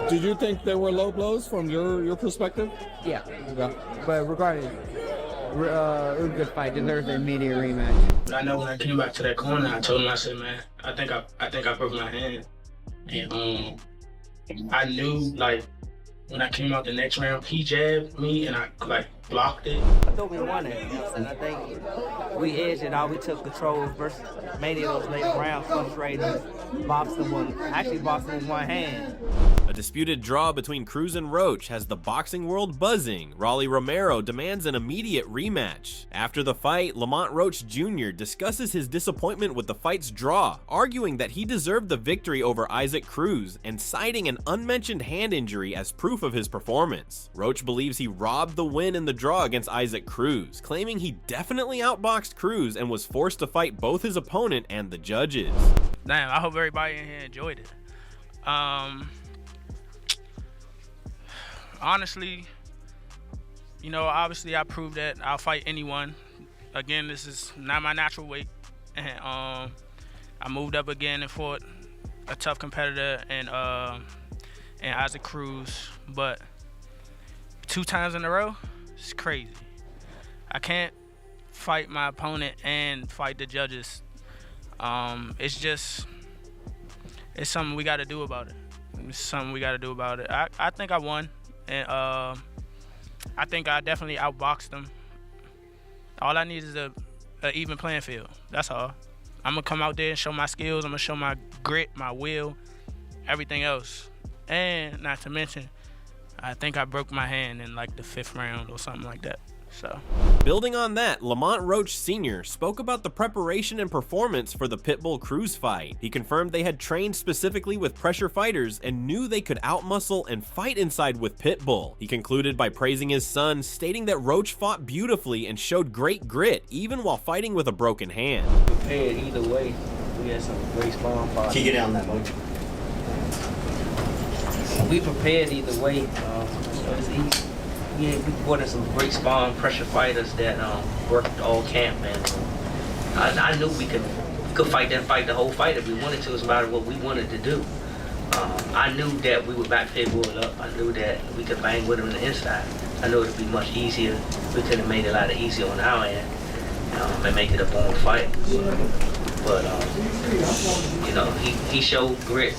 Did you think they were low blows from your perspective? Yeah. But regardless, it was a good fight. Deserves an immediate rematch. I know when I came back to that corner, I told him, I said, man, I think I broke my hand, and I knew, like, when I came out the next round, he jabbed me and I like blocked it. I thought we won it, you know what I'm saying? I think we edged it out. We took control versus many of those later rounds, frustrated, boxed him with one hand. A disputed draw between Cruz and Roach has the boxing world buzzing. Rolly Romero demands an immediate rematch. After the fight, Lamont Roach Jr. discusses his disappointment with the fight's draw, arguing that he deserved the victory over Isaac Cruz and citing an unmentioned hand injury as proof of his performance. Roach believes he robbed the win in the draw against Isaac Cruz, claiming he definitely outboxed Cruz and was forced to fight both his opponent and the judges. Damn, I hope everybody in here enjoyed it. Honestly, you know, obviously I proved that I'll fight anyone. Again, this is not my natural weight. And I moved up again and fought a tough competitor and Isaac Cruz, but 2 times in a row, it's crazy. I can't fight my opponent and fight the judges. It's something we got to do about it. It's something we got to do about it. I think I won, and I think I definitely outboxed them. All I need is a even playing field. That's all. I'm gonna come out there and show my skills. I'm gonna show my grit, my will, everything else. And not to mention, I think I broke my hand in like the 5th round or something like that. So, building on that, Lamont Roach Sr. spoke about the preparation and performance for the Pitbull Cruz fight. He confirmed they had trained specifically with pressure fighters and knew they could outmuscle and fight inside with Pitbull. He concluded by praising his son, stating that Roach fought beautifully and showed great grit, even while fighting with a broken hand. Prepared either way. We had some great sparring partners. Can you get down that much? We prepared either way. So it's easy. Yeah, we brought in some great sparring pressure fighters that worked all camp, and I knew we could fight that fight the whole fight if we wanted to. It's about what we wanted to do. I knew that we would back Pitbull up. I knew that we could bang with him on the inside. I knew it would be much easier. We could have made it a lot easier on our end and make it a boring fight. But you know, he showed grit.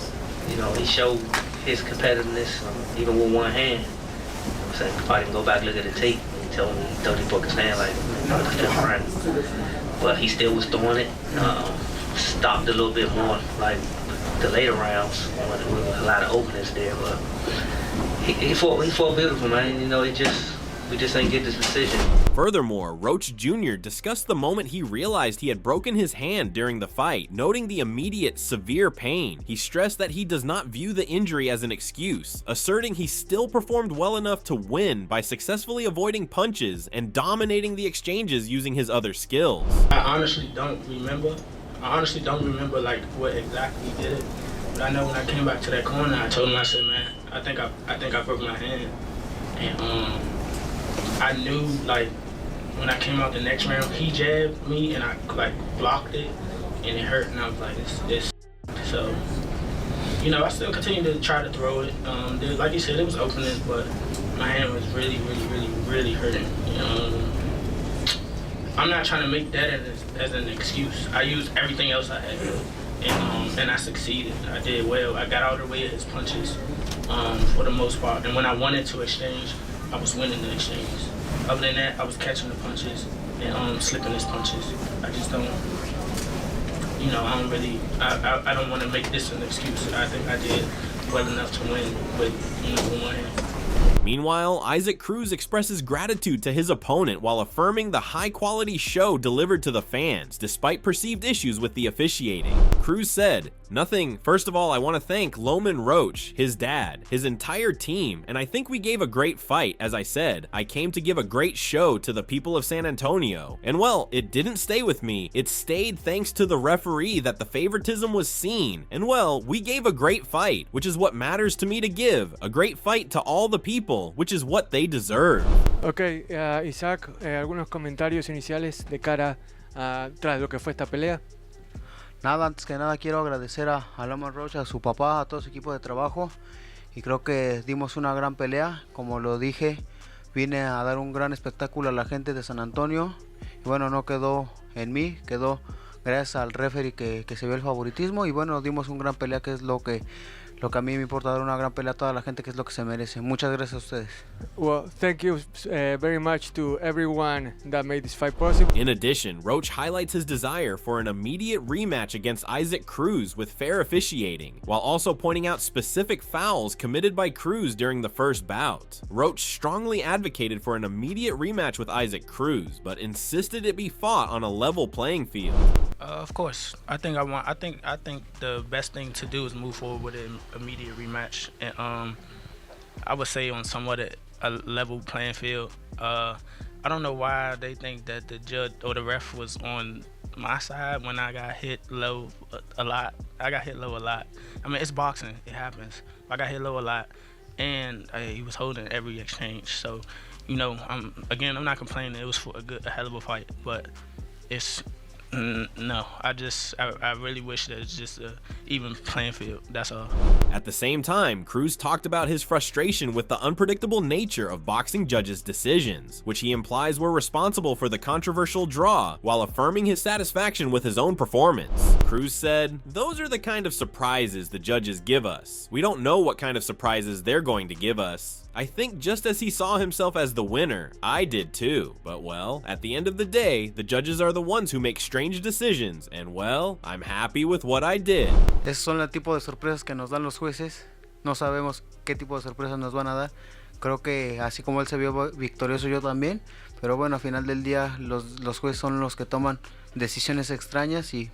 You know, he showed his competitiveness even with one hand. If I didn't go back look at the tape and tell him he thought he broke his hand like the 5th round. But he still was throwing it. Stopped a little bit more like the later rounds when there was a lot of openings there. But he fought beautiful, man. You know, we just ain't get this decision. Furthermore, Roach Jr. discussed the moment he realized he had broken his hand during the fight, noting the immediate, severe pain. He stressed that he does not view the injury as an excuse, asserting he still performed well enough to win by successfully avoiding punches and dominating the exchanges using his other skills. I honestly don't remember like what exactly did it. But I know when I came back to that corner, I told him, I said, man, I think I broke my hand, and I knew, like, when I came out the next round, he jabbed me and I like blocked it, and it hurt, and I was like, it's so, you know, I still continued to try to throw it. Like you said, it was opening, but my hand was really hurting. I'm not trying to make that as an excuse. I used everything else I had, and I succeeded. I did well. I got out of the way of his punches for the most part, and when I wanted to exchange, I was winning the exchange. Other than that, I was catching the punches and slipping his punches. I just don't, you know, I don't want to make this an excuse. I think I did well enough to win with, you know, one hand. Meanwhile, Isaac Cruz expresses gratitude to his opponent while affirming the high-quality show delivered to the fans, despite perceived issues with the officiating. Cruz said, "Nothing. First of all, I want to thank Lamont Roach, his dad, his entire team, and I think we gave a great fight. As I said, I came to give a great show to the people of San Antonio. And well, it didn't stay with me. It stayed thanks to the referee that the favoritism was seen. And well, we gave a great fight, which is what matters to me to give. A great fight to all the people, which is what they deserve." Ok, Isaac, algunos comentarios iniciales de cara tras lo que fue esta pelea. Nada, antes que nada quiero agradecer a Lamont Roach, a su papá, a todo su equipo de trabajo y creo que dimos una gran pelea. Como lo dije, vine a dar un gran espectáculo a la gente de San Antonio y bueno, no quedó en mí, quedó gracias al referee que se vio el favoritismo y bueno, dimos una gran pelea, que es lo que a mí me importa, dar una gran pelea a toda la gente, que es lo que se merece. Muchas gracias a ustedes. Well, thank you very much to everyone that made this fight possible. In addition, Roach highlights his desire for an immediate rematch against Isaac Cruz with fair officiating, while also pointing out specific fouls committed by Cruz during the first bout. Roach strongly advocated for an immediate rematch with Isaac Cruz, but insisted it be fought on a level playing field. Of course, I think the best thing to do is move forward with an immediate rematch, and I would say on somewhat a level playing field. I don't know why they think that the judge or the ref was on my side when I got hit low a lot. I got hit low a lot. I mean, it's boxing, it happens. I got hit low a lot, and he was holding every exchange. So, you know, I'm not complaining. It was for a hell of a fight, but it's. No, I really wish that it's just an even playing field. That's all. At the same time, Cruz talked about his frustration with the unpredictable nature of boxing judges' decisions, which he implies were responsible for the controversial draw, while affirming his satisfaction with his own performance. Cruz said, "Those are the kind of surprises the judges give us. We don't know what kind of surprises they're going to give us. I think just as he saw himself as the winner, I did too. But well, at the end of the day, the judges are the ones who make strange decisions, and well, I'm happy with what I did." Esos son el tipo de sorpresas que nos dan los jueces. No sabemos qué tipo de sorpresas nos van a dar. Creo que así como él se vio victorioso, yo también. Pero bueno, al final del día los jueces son los que toman decisiones extrañas y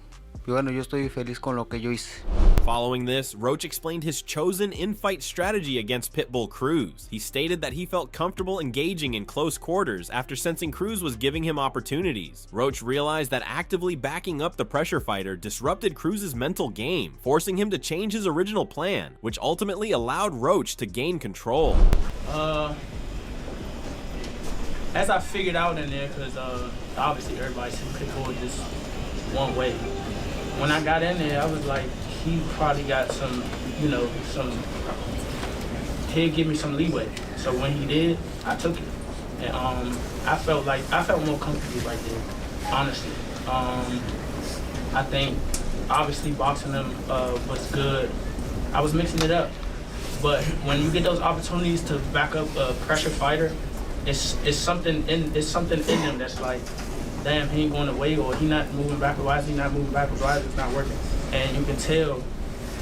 bueno, yo estoy feliz con lo que yo hice. Following this, Roach explained his chosen in-fight strategy against Pitbull Cruz. He stated that he felt comfortable engaging in close quarters after sensing Cruz was giving him opportunities. Roach realized that actively backing up the pressure fighter disrupted Cruz's mental game, forcing him to change his original plan, which ultimately allowed Roach to gain control. As I figured out in there, because obviously everybody said Pitbull just one way. When I got in there, I was like, he probably got some, he'd give me some leeway. So when he did, I took it. And I felt more comfortable right there, honestly. I think, obviously, boxing him was good. I was mixing it up. But when you get those opportunities to back up a pressure fighter, it's something in them that's like, damn, he ain't going away, or he not moving backwards. Why is he not moving backwards? Why is it not working? And you can tell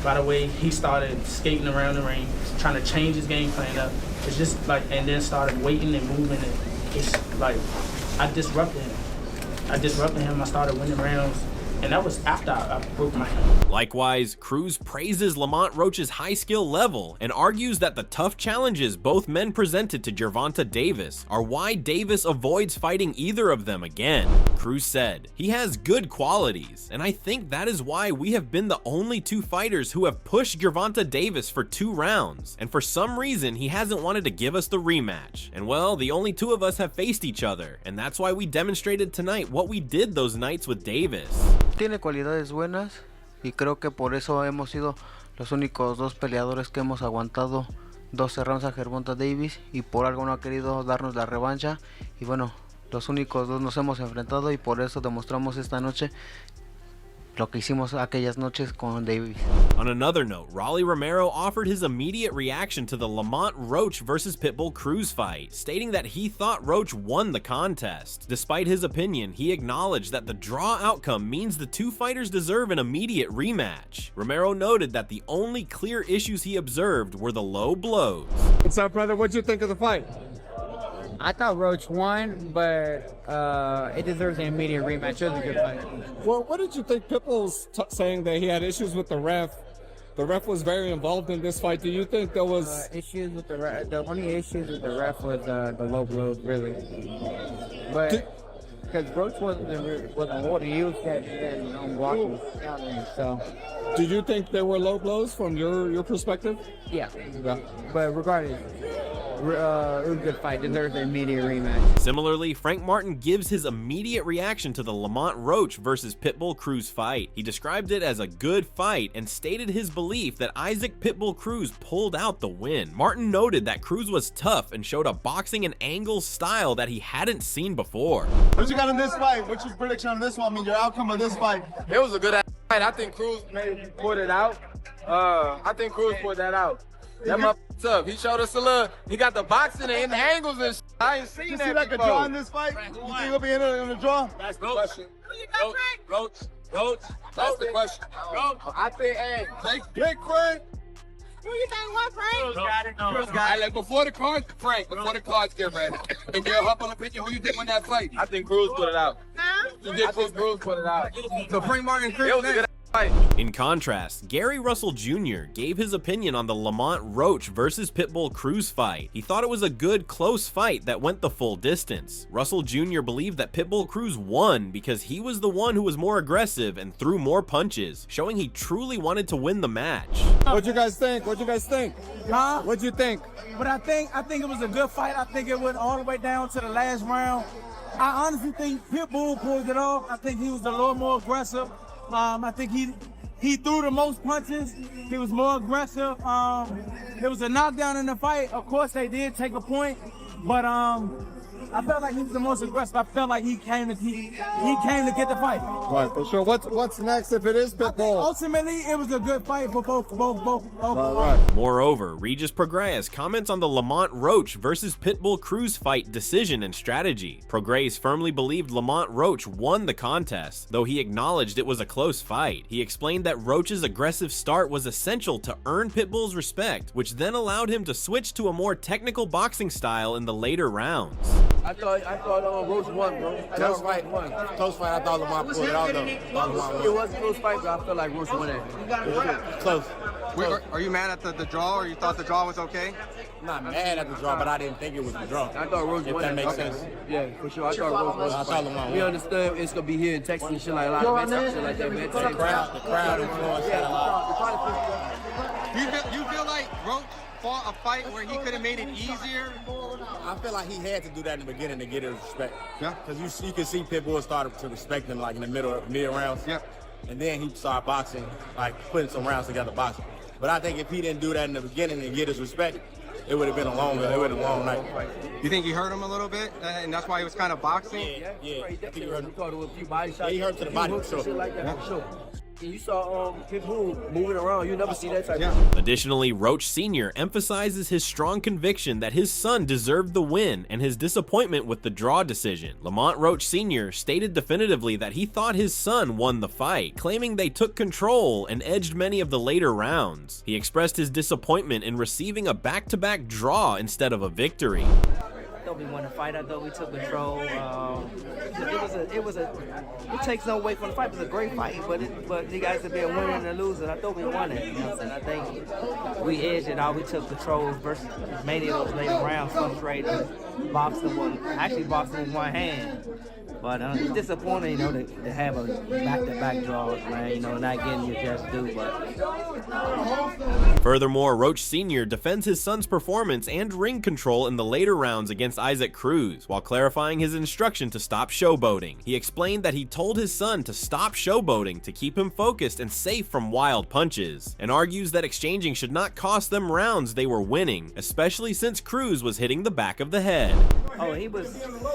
by the way he started skating around the ring, trying to change his game plan up. It's just like, and then started waiting and moving, and it's like, I disrupted him. I started winning rounds. And that was after I broke my hand. Likewise, Cruz praises Lamont Roach's high skill level and argues that the tough challenges both men presented to Gervonta Davis are why Davis avoids fighting either of them again. Cruz said, "He has good qualities, and I think that is why we have been the only two fighters who have pushed Gervonta Davis for 2 rounds, and for some reason he hasn't wanted to give us the rematch. And well, the only two of us have faced each other, and that's why we demonstrated tonight what we did those nights with Davis." Tiene cualidades buenas y creo que por eso hemos sido los únicos 2 peleadores que hemos aguantado 12 rounds a Gervonta Davis, y por algo no ha querido darnos la revancha, y bueno, los únicos 2 nos hemos enfrentado y por eso demostramos esta noche lo que hicimos aquellas noches con Davis. On another note, Rolly Romero offered his immediate reaction to the Lamont Roach versus Pitbull Cruz fight, stating that he thought Roach won the contest. Despite his opinion, he acknowledged that the draw outcome means the two fighters deserve an immediate rematch. Romero noted that the only clear issues he observed were the low blows. What's up, brother? What'd you think of the fight? I thought Roach won, but it deserves an immediate rematch. It was a good fight. Well, what did you think? Pitbull's saying that he had issues with the ref. The ref was very involved in this fight. Do you think there was issues with the ref? The only issues with the ref was the low blows, really. But because Roach wasn't holding, he was getting walking down, so. Do you think there were low blows from your perspective? Yeah, but regardless, was a good fight. Deserves an immediate rematch. Similarly, Frank Martin gives his immediate reaction to the Lamont Roach versus Pitbull Cruz fight. He described it as a good fight and stated his belief that Isaac Pitbull Cruz pulled out the win. Martin noted that Cruz was tough and showed a boxing and angle style that he hadn't seen before. What you got in this fight? What's your prediction on this one? I mean, your outcome of this fight? It was a good fight. I think Cruz maybe put it out. I think Cruz put that out. That motherfucker's tough. He showed us a little. He got the boxing and the angles and shit. I ain't seen You that see like a before. draw in this fight? You think he'll be in the draw? That's the question. Roach. That's the question. I think, hey, big Frank. Who you think what, Frank? Cruz got it. Like before the cards, Frank. Before the cards get ready. And get a humble opinion. Who you think won that fight? I think Cruz put it out. Huh? You think Cruz put it out? So Frank Martin Cruz. It was a good fight. In contrast, Gary Russell Jr. gave his opinion on the Lamont Roach versus Pitbull Cruz fight. He thought it was a good, close fight that went the full distance. Russell Jr. believed that Pitbull Cruz won because he was the one who was more aggressive and threw more punches, showing he truly wanted to win the match. What'd you guys think? What'd you guys think? Huh? What'd you think? But I think it was a good fight. I think it went all the way down to the last round. I honestly think Pitbull pulled it off. I think he was a little more aggressive. I think he threw the most punches. He was more aggressive. There was a knockdown in the fight. Of course, they did take a point, but I felt like he was the most aggressive. I felt like he came to get the fight. Right, for sure. What's next if it is Pitbull? Ultimately, it was a good fight for both. Right. Moreover, Regis Prograis comments on the Lamont Roach versus Pitbull Cruz fight decision and strategy. Prograis firmly believed Lamont Roach won the contest, though he acknowledged it was a close fight. He explained that Roach's aggressive start was essential to earn Pitbull's respect, which then allowed him to switch to a more technical boxing style in the later rounds. I thought Roach won, bro. Close fight. Close fight. I thought Lamont pulled it out, though. It was a close fight, but I feel like Roach won it. Close. Are you mad at the draw, or you thought the draw was okay? I'm not mad at the draw, but I didn't think it was a draw. I thought Roach If won that it. makes sense. Yeah, for sure. I thought Roach won. I thought Lamont We won. understood it's gonna be here in Texas and shit like a lot of events and shit like that, man. The crowd influenced that a lot. You feel like Roach fought a fight where he could have made it easier? I feel like he had to do that in the beginning to get his respect. Yeah. Because you can see Pitbull started to respect him like in the mid rounds. Yeah. And then he started boxing, like putting some rounds together boxing. But I think if he didn't do that in the beginning and get his respect, it would have been a long night. You think he hurt him a little bit, and that's why he was kind of boxing? Yeah. I think he hurt him. A few body shots. He hurt to the body, for sure. Shit like that, for sure. You saw Pitbull moving around. You never see that type of Yeah. Additionally, Roach Sr. emphasizes his strong conviction that his son deserved the win and his disappointment with the draw decision. Lamont Roach Sr. stated definitively that he thought his son won the fight, claiming they took control and edged many of the later rounds. He expressed his disappointment in receiving a back-to-back draw instead of a victory. I thought we won the fight. I thought we took control. It takes no away from the fight. It was a great fight, but you guys have been a winner and a loser. I thought we won it. You know what I'm saying? I think we edged it out. We took control versus many of those later rounds, frustrated, boxing in one hand. But it's disappointing, you know, to have a back-to-back draws, man. You know, not getting your just due. But furthermore, Roach Sr. defends his son's performance and ring control in the later rounds against Isaac Cruz, while clarifying his instruction to stop showboating. He explained that he told his son to stop showboating to keep him focused and safe from wild punches, and argues that exchanging should not cost them rounds they were winning, especially since Cruz was hitting the back of the head. oh, he was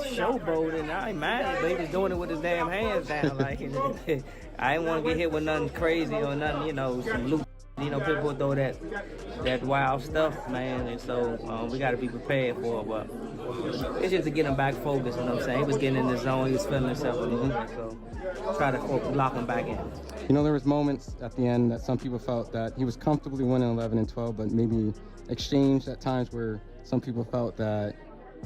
showboating. I ain't mad, but he was doing it with his damn hands down. Like I didn't want to get hit with nothing crazy or nothing, you know, some loose. You know, people throw that wild stuff, man, and so we got to be prepared for it. But it's just to get him back focused. You know what I'm saying? He was getting in the zone. He was feeling himself in the movement, so try to lock him back in. You know, there was moments at the end that some people felt that he was comfortably winning 11 and 12, but maybe exchanged at times where some people felt that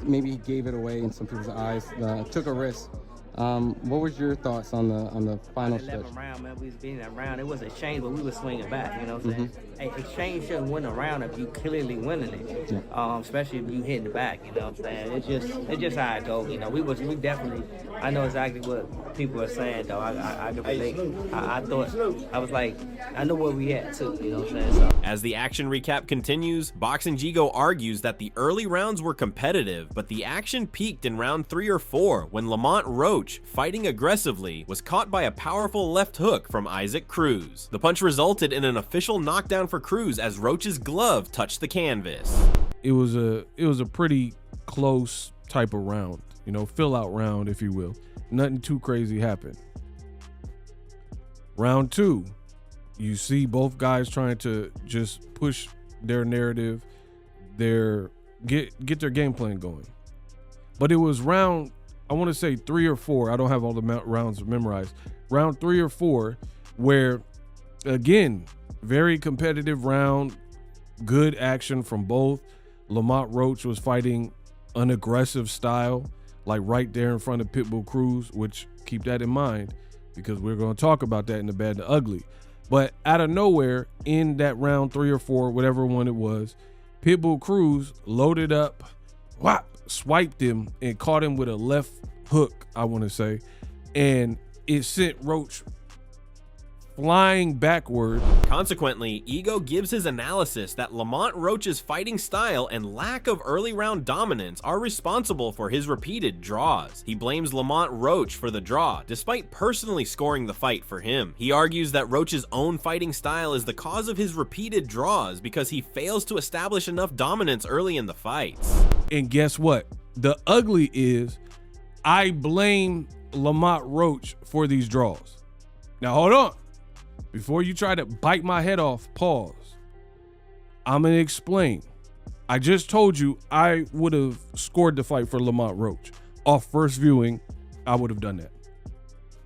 maybe he gave it away in some people's eyes, took a risk. What was your thoughts on the final stretch? 11 round, man, we was beating that round. It was a exchange, but we were swinging back. You know what I'm saying? Hey, exchange shouldn't win a round if you clearly winning it, especially if you hitting the back. You know what I'm saying? It's just how it goes. You know, we definitely I know exactly what people are saying, though. I can relate. I thought, I was like, I know where we at, too, you know what I'm saying? So. As the action recap continues, Boxing Gigo argues that the early rounds were competitive, but the action peaked in round 3 or 4 when Lamont Roach, fighting aggressively, was caught by a powerful left hook from Isaac Cruz. The punch resulted in an official knockdown for Cruz as Roach's glove touched the canvas. It was a pretty close type of round, you know, fill out round, if you will. Nothing too crazy happened. Round 2, you see both guys trying to just push their narrative, get their game plan going. But it was round, I want to say 3 or 4. I don't have all the rounds memorized. Round 3 or 4, where again, very competitive round, good action from both. Lamont Roach was fighting an aggressive style, like right there in front of Pitbull Cruz, which keep that in mind because we're going to talk about that in the bad and the ugly. But out of nowhere, in that round 3 or 4, whatever one it was, Pitbull Cruz loaded up, swiped him and caught him with a left hook, I want to say, and it sent Roach flying backward. Consequently, Ego gives his analysis that Lamont Roach's fighting style and lack of early round dominance are responsible for his repeated draws. He blames Lamont Roach for the draw, despite personally scoring the fight for him. He argues that Roach's own fighting style is the cause of his repeated draws because he fails to establish enough dominance early in the fights. And guess what? The ugly is, I blame Lamont Roach for these draws. Now hold on. Before you try to bite my head off, pause. I'm going to explain. I just told you I would have scored the fight for Lamont Roach. Off first viewing, I would have done that.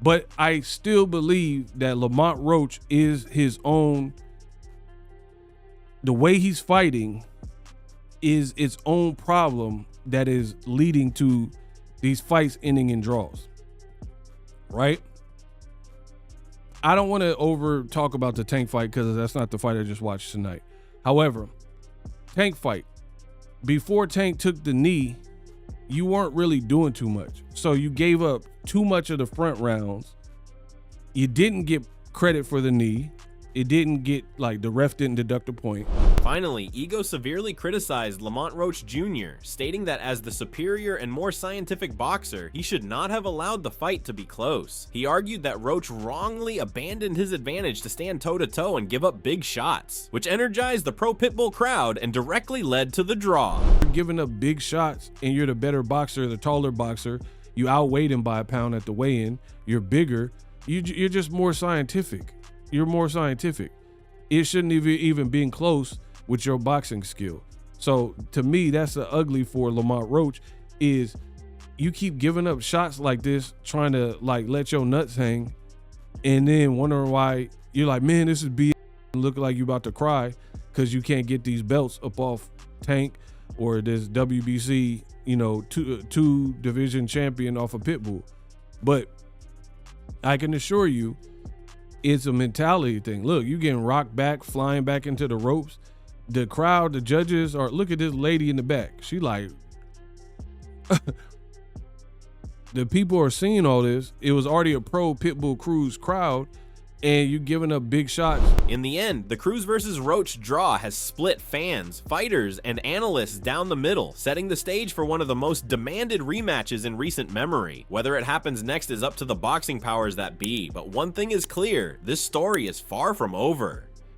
But I still believe that Lamont Roach is his own. The way he's fighting is its own problem that is leading to these fights ending in draws. Right? I don't want to over talk about the Tank fight because that's not the fight I just watched tonight. However, Tank fight, before Tank took the knee, you weren't really doing too much. So you gave up too much of the front rounds. You didn't get credit for the knee. It didn't get, like, the ref didn't deduct a point. Finally, Ego severely criticized Lamont Roach Jr., stating that as the superior and more scientific boxer, he should not have allowed the fight to be close. He argued that Roach wrongly abandoned his advantage to stand toe-to-toe and give up big shots, which energized the pro Pitbull crowd and directly led to the draw. You're giving up big shots and you're the better boxer, the taller boxer. You outweighed him by a pound at the weigh-in. You're bigger. You're just more scientific. You're more scientific. It shouldn't even been close with your boxing skill. So to me, that's the ugly for Lamont Roach is you keep giving up shots like this, trying to like let your nuts hang, and then wondering why you're like, man, this is BS, looking like you about to cry because you can't get these belts up off Tank or this WBC, you know, two division champion off of Pitbull. But I can assure you, it's a mentality thing. Look, you getting rocked back, flying back into the ropes. The crowd, the judges are, look at this lady in the back. She like, the people are seeing all this. It was already a pro Pitbull Cruz crowd, and you giving up big shots. In the end, the Cruz versus Roach draw has split fans, fighters, and analysts down the middle, setting the stage for one of the most demanded rematches in recent memory. Whether it happens next is up to the boxing powers that be, but one thing is clear, this story is far from over.